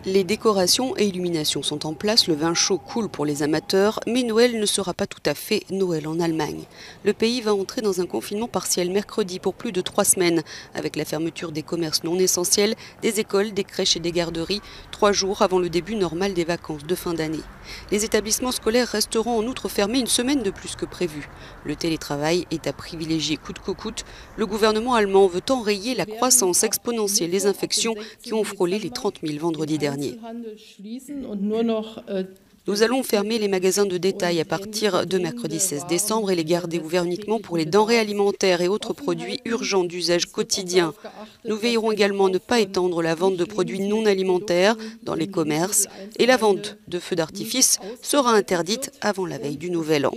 Les décorations et illuminations sont en place, le vin chaud coule pour les amateurs, mais Noël ne sera pas tout à fait Noël en Allemagne. Le pays va entrer dans un confinement partiel mercredi pour plus de 3 semaines, avec la fermeture des commerces non essentiels, des écoles, des crèches et des garderies, 3 jours avant le début normal des vacances de fin d'année. Les établissements scolaires resteront en outre fermés une semaine de plus que prévu. Le télétravail est à privilégier coûte que coûte. Le gouvernement allemand veut enrayer la croissance exponentielle des infections qui ont frôlé les 30 000 vendredi dernier. Nous allons fermer les magasins de détail à partir de mercredi 16 décembre et les garder ouverts uniquement pour les denrées alimentaires et autres produits urgents d'usage quotidien. Nous veillerons également à ne pas étendre la vente de produits non alimentaires dans les commerces et la vente de feux d'artifice sera interdite avant la veille du Nouvel An.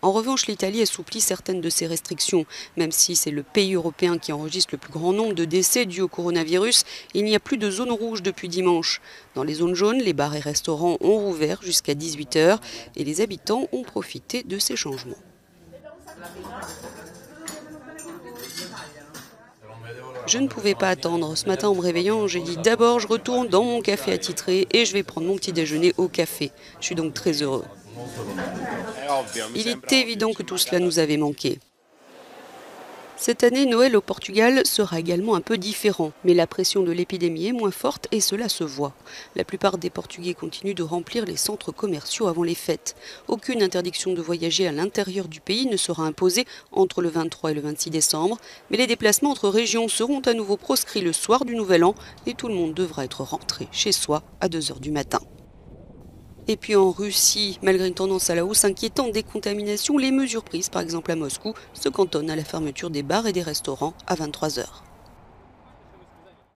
En revanche, l'Italie assouplit certaines de ses restrictions. Même si c'est le pays européen qui enregistre le plus grand nombre de décès dus au coronavirus, il n'y a plus de zone rouge depuis dimanche. Dans les zones jaunes, les bars et restaurants ont rouvert jusqu'à 18 h et les habitants ont profité de ces changements. Je ne pouvais pas attendre. Ce matin, en me réveillant, j'ai dit d'abord je retourne dans mon café attitré et je vais prendre mon petit déjeuner au café. Je suis donc très heureux. Il est évident que tout cela nous avait manqué. Cette année, Noël au Portugal sera également un peu différent, mais la pression de l'épidémie est moins forte et cela se voit. La plupart des Portugais continuent de remplir les centres commerciaux avant les fêtes. Aucune interdiction de voyager à l'intérieur du pays ne sera imposée entre le 23 et le 26 décembre, mais les déplacements entre régions seront à nouveau proscrits le soir du Nouvel An et tout le monde devra être rentré chez soi à 2 h du matin. Et puis en Russie, malgré une tendance à la hausse inquiétante des contaminations, les mesures prises, par exemple à Moscou, se cantonnent à la fermeture des bars et des restaurants à 23 h.